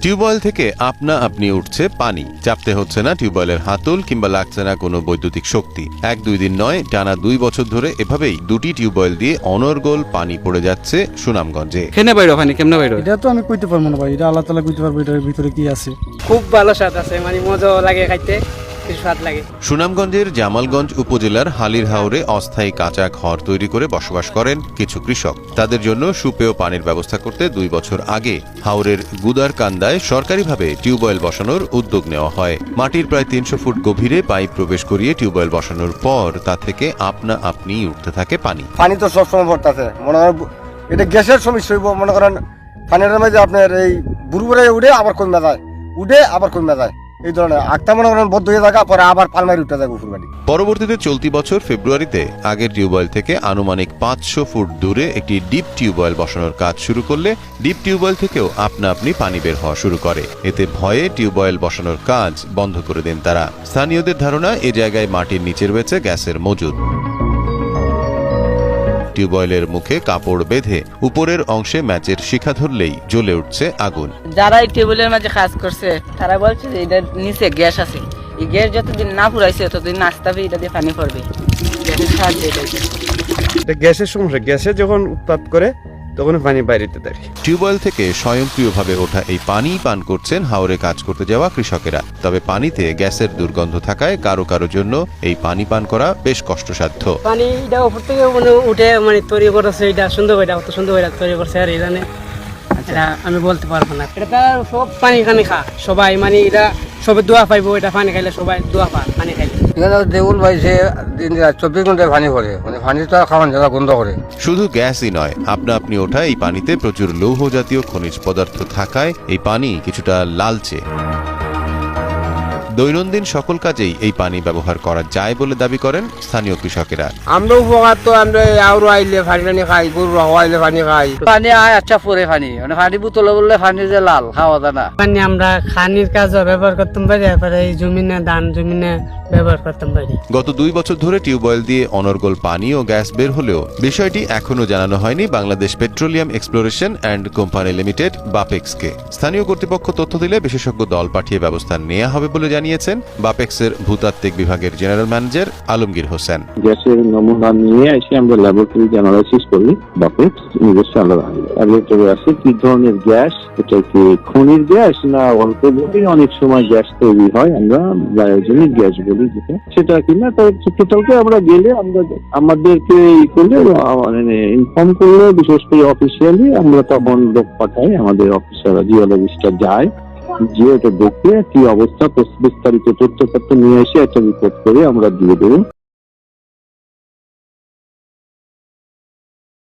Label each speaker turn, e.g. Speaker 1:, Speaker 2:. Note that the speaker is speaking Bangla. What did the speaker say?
Speaker 1: টিউবওয়েল থেকে আপনা আপনি উঠছে পানি, চাপতে হচ্ছে না টিউবওয়েলের হাতল কিংবা লাগছে না কোনো বৈদ্যুতিক শক্তি। 1-2 দিন নয়, টানা 2 বছর ধরে এভাবেই 2টি টিউবওয়েল দিয়ে অনর্গল পানি পড়ে যাচ্ছে সুনামগঞ্জে।
Speaker 2: কেনে বাইরো পানি কেমনে বাইরো?
Speaker 3: এটা তো আমি কইতে পারবো না ভাই, এটা আল্লাহ তাআলা কইতে পারবো এটার ভিতরে কি আছে।
Speaker 4: খুব ভালো স্বাদ আছে, মানে মজা লাগে খাইতে, স্বাদ লাগে।
Speaker 1: সুনামগঞ্জের জামালগঞ্জ উপজেলার হালির হাওরে অস্থায়ী কাঁচা ঘর তৈরি করে বসবাস করেন কিছু কৃষক। তাদের জন্য সুপেয় পানির ব্যবস্থা করতে 2 বছর আগে হাওরের গুদারকান্দায় সরকারিভাবে টিউবওয়েল বসানোর উদ্যোগ নেওয়া হয়। মাটির প্রায় 300 ফুট গভীরে পাইপ প্রবেশ করিয়ে টিউবওয়েল বসানোর পর তা থেকে আপনা আপনি উঠতে থাকে পানি।
Speaker 5: পানি তো সবসময় ভরতেছে, মনে করেন এটা গ্যাসের সমস্যা হইব, মনে করেন পানির মধ্যে আপনার এই বুড়ে উঠে আবার কমে যায়, উঠে আবার কমে যায়, এই ধরনের আটটা মনে করেন বদ্ধ হয়ে থাকা পরে আবার পালমারি উঠে যায় উপর বাড়ি।
Speaker 1: পরবর্তীতে চলতি বছর ফেব্রুয়ারিতে আগের টিউবওয়েল থেকে আনুমানিক 500 ফুট দূরে একটি ডিপ টিউবওয়েল বসানোর কাজ শুরু করলে ডিপ টিউবওয়েল থেকেও আপনা আপনি পানি বের হওয়া শুরু করে। এতে ভয়ে টিউবওয়েল বসানোর কাজ বন্ধ করে দেন তারা। স্থানীয়দের ধারণা, এ জায়গায় মাটির নিচে রয়েছে গ্যাসের মজুদ। টিউবওয়েলের মুখে কাপড় বেঁধে উপরের অংশে ম্যাচের শিখা ধরলেই জ্বলে উঠছে আগুন।
Speaker 4: যারা এই টেবিলের মাঝে কাজ করছে তারা বলছে যে এটার নিচে গ্যাস আছে, এই গ্যাস যতদিন না পুরাইছে ততদিন নাচতে হবে, এটা দিয়ে পানি পড়বে, গ্যাসের সাহায্যে
Speaker 2: এটা গ্যাসের সমস্যা, গ্যাসে যখন উৎপাদ করে তখন পানি বাইরেতে থাকে।
Speaker 1: টিউবওয়েল থেকে স্বয়ংক্রিয়ভাবে ওঠা এই পানি পান করছেন হাওরে কাজ করতে যাওয়া কৃষকেরা। তবে পানিতে গ্যাসের দুর্গন্ধ থাকায় কারো কারো জন্য এই পানি পান করা বেশ কষ্টসাধ্য।
Speaker 4: পানি এটা উপর থেকে মানে উঠে মানে তৈরি করেছে, এটা সুন্দর করে, অত সুন্দর করে তৈরি করছে, আর এটা এটা আমি বলতে পারবো না। এটা সব পানি খানি খা সবাই, মানে এটা সবে দোয়া পাইবো, এটা পানি খাইলে সবাই দোয়া পা পানি খাইলে।
Speaker 5: এখানে দেউল বাইছে 24 ঘন্টায় পানি পড়ে, মানে পানি তো খাওয়ান জায়গা বন্ধ করে।
Speaker 1: শুধু গ্যাসই নয়, আপনা আপনি ওঠা এই পানিতে প্রচুর লৌহ জাতীয় খনিজ পদার্থ থাকায় এই পানি কিছুটা লালচে। দৈনন্দিন সকল কাজেই এই পানি ব্যবহার করা যায় বলে দাবি করেন স্থানীয় কৃষকেরা।
Speaker 5: আমরা উপকার তো আমরা আরো আইলে পানি টানি খাই, গরু আইলে পানি খাই,
Speaker 4: পানি আয় আচ্ছা পরে পানি, মানে পানি বোতলে বললে পানি যে লাল খাওয়া যায় না। পানি আমরা খানির কাজও ব্যবহার করতাম পারি, তারপরে এই জমিনে ধান জমিনে ব্যবহার করতাম পারি।
Speaker 1: গত 2 বছর ধরে টিউবওয়েল দিয়ে অনর্গল পানি ও গ্যাস বের হলেও বিষয়টি এখনো জানানো হয়নি Bangladesh petroleum exploration and company limited বাপেক্সকে। স্থানীয় কর্তৃপক্ষ তথ্য দিলে বিশেষজ্ঞ দল পাঠিয়ে ব্যবস্থা নেওয়া হবে বলে জানিয়েছেন বাপেক্সের ভূতাত্ত্বিক বিভাগের জেনারেল ম্যানেজার আলমগীর হোসেন।
Speaker 6: গ্যাসের নমুনা নিয়ে এসে আমরা ল্যাবরেটরি অ্যানালাইসিস করি, বাপেক্স নিজস্ব ল্যাবরেটরি আছে কি ধরনের গ্যাস, এটা কি খনির গ্যাস না অল্প বলি অনেক সময় গ্যাস তৈরি হয়, আমরা বায়োজেনিক গ্যাস বলি যেটা, সেটা কিনা টোটালকে আমরা গেলে আমরা আমাদেরকে করলে মানে ইনফর্ম করলে, বিশেষ করে অফিসিয়ালি আমরা তখন লোক পাঠাই, আমাদের অফিসাররা জিওলজিস্টরা যায়, যে এটা দেখে কি অবস্থা বিস্তারিত তথ্যপত্র নিয়ে এসে একটা রিপোর্ট করে আমরা দিয়ে দেবো।